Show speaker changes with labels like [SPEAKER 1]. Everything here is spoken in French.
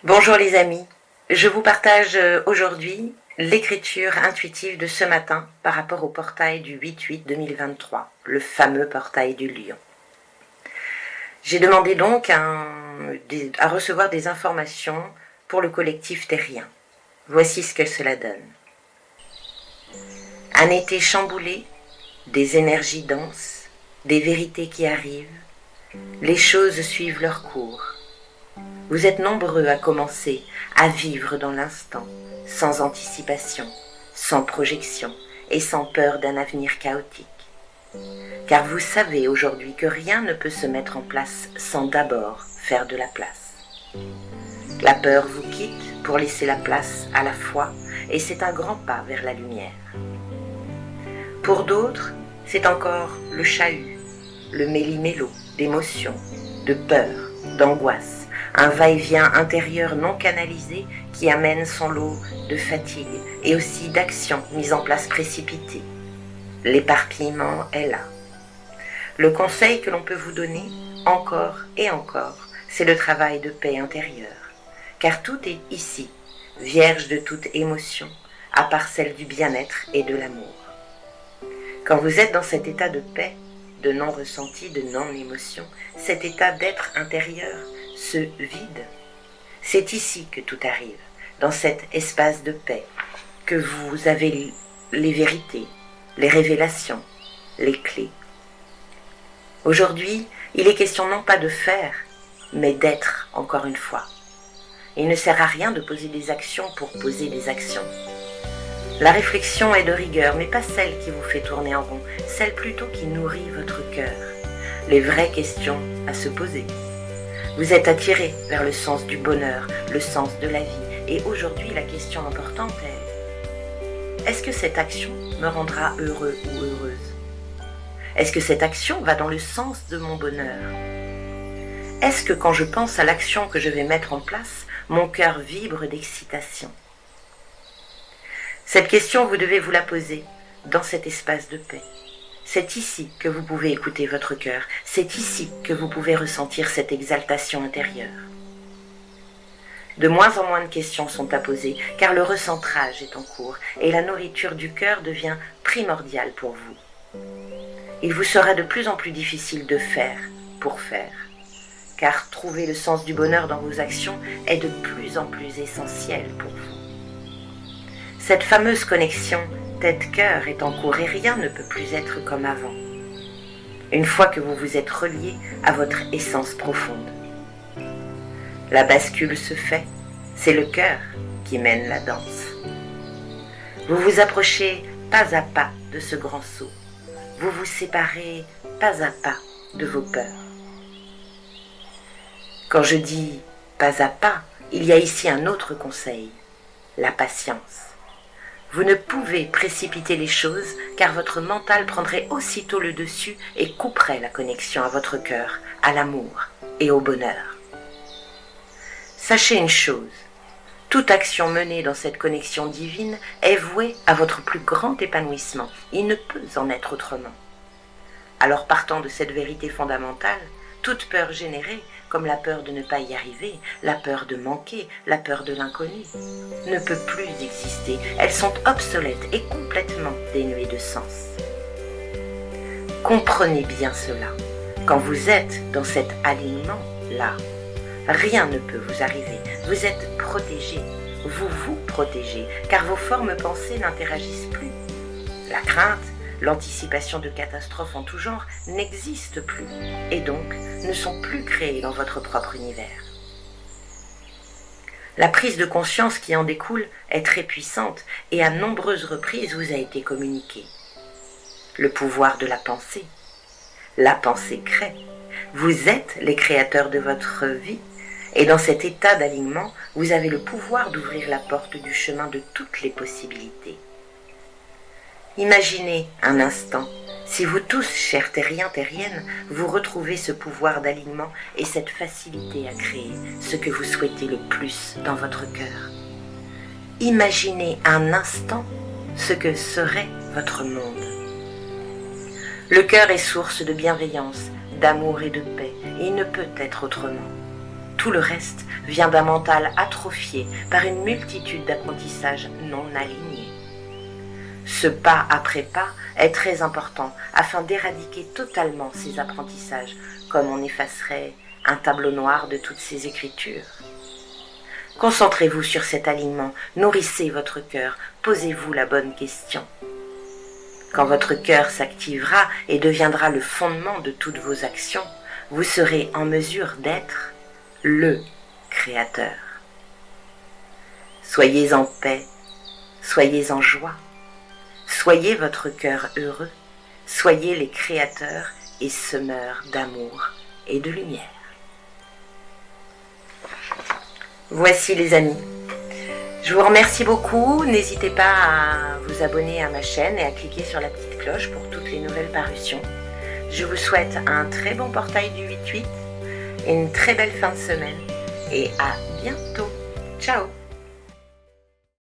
[SPEAKER 1] Bonjour les amis, je vous partage aujourd'hui l'écriture intuitive de ce matin par rapport au portail du 8/8/2023, le fameux portail du lion. J'ai demandé donc à recevoir des informations pour le collectif terrien. Voici ce que cela donne. Un été chamboulé, des énergies denses, des vérités qui arrivent, les choses suivent leur cours. Vous êtes nombreux à commencer à vivre dans l'instant, sans anticipation, sans projection et sans peur d'un avenir chaotique. Car vous savez aujourd'hui que rien ne peut se mettre en place sans d'abord faire de la place. La peur vous quitte pour laisser la place à la foi et c'est un grand pas vers la lumière. Pour d'autres, c'est encore le chahut, le méli-mélo d'émotions, de peur, d'angoisse, un va-et-vient intérieur non canalisé qui amène son lot de fatigue et aussi d'actions mises en place précipitées. L'éparpillement est là. Le conseil que l'on peut vous donner, encore et encore, c'est le travail de paix intérieure, car tout est ici, vierge de toute émotion, à part celle du bien-être et de l'amour. Quand vous êtes dans cet état de paix, de non-ressenti, de non-émotion, cet état d'être intérieur, ce vide, c'est ici que tout arrive, dans cet espace de paix, que vous avez les vérités, les révélations, les clés. Aujourd'hui, il est question non pas de faire, mais d'être encore une fois. Il ne sert à rien de poser des actions pour poser des actions. La réflexion est de rigueur, mais pas celle qui vous fait tourner en rond, celle plutôt qui nourrit votre cœur. Les vraies questions à se poser. Vous êtes attiré vers le sens du bonheur, le sens de la vie. Et aujourd'hui, la question importante est: est-ce que cette action me rendra heureux ou heureuse? Est-ce que cette action va dans le sens de mon bonheur? Est-ce que quand je pense à l'action que je vais mettre en place, mon cœur vibre d'excitation? Cette question, vous devez vous la poser dans cet espace de paix. C'est ici que vous pouvez écouter votre cœur. C'est ici que vous pouvez ressentir cette exaltation intérieure. De moins en moins de questions sont à poser, car le recentrage est en cours et la nourriture du cœur devient primordiale pour vous. Il vous sera de plus en plus difficile de faire pour faire, car trouver le sens du bonheur dans vos actions est de plus en plus essentiel pour vous. Cette fameuse connexion tête-cœur est en cours et rien ne peut plus être comme avant. Une fois que vous vous êtes relié à votre essence profonde. La bascule se fait, c'est le cœur qui mène la danse. Vous vous approchez pas à pas de ce grand saut. Vous vous séparez pas à pas de vos peurs. Quand je dis pas à pas, il y a ici un autre conseil, la patience. Vous ne pouvez précipiter les choses car votre mental prendrait aussitôt le dessus et couperait la connexion à votre cœur, à l'amour et au bonheur. Sachez une chose, toute action menée dans cette connexion divine est vouée à votre plus grand épanouissement. Il ne peut en être autrement. Alors partant de cette vérité fondamentale, toute peur générée, comme la peur de ne pas y arriver, la peur de manquer, la peur de l'inconnu, ne peut plus exister. Elles sont obsolètes et complètement dénuées de sens. Comprenez bien cela. Quand vous êtes dans cet alignement-là, rien ne peut vous arriver. Vous êtes protégé. Vous vous protégez, car vos formes pensées n'interagissent plus. La crainte, l'anticipation de catastrophes en tout genre n'existent plus et donc ne sont plus créées dans votre propre univers. La prise de conscience qui en découle est très puissante et à nombreuses reprises vous a été communiquée. Le pouvoir de la pensée. La pensée crée. Vous êtes les créateurs de votre vie et dans cet état d'alignement, vous avez le pouvoir d'ouvrir la porte du chemin de toutes les possibilités. Imaginez un instant, si vous tous, chers terriens, terriennes, vous retrouvez ce pouvoir d'alignement et cette facilité à créer ce que vous souhaitez le plus dans votre cœur. Imaginez un instant ce que serait votre monde. Le cœur est source de bienveillance, d'amour et de paix, et il ne peut être autrement. Tout le reste vient d'un mental atrophié par une multitude d'apprentissages non alignés. Ce pas après pas est très important afin d'éradiquer totalement ces apprentissages, comme on effacerait un tableau noir de toutes ces écritures. Concentrez-vous sur cet alignement, nourrissez votre cœur, posez-vous la bonne question. Quand votre cœur s'activera et deviendra le fondement de toutes vos actions, vous serez en mesure d'être le Créateur. Soyez en paix, soyez en joie, soyez votre cœur heureux, soyez les créateurs et semeurs d'amour et de lumière. Voici les amis. Je vous remercie beaucoup. N'hésitez pas à vous abonner à ma chaîne et à cliquer sur la petite cloche pour toutes les nouvelles parutions. Je vous souhaite un très bon portail du 8-8 et une très belle fin de semaine. Et à bientôt. Ciao.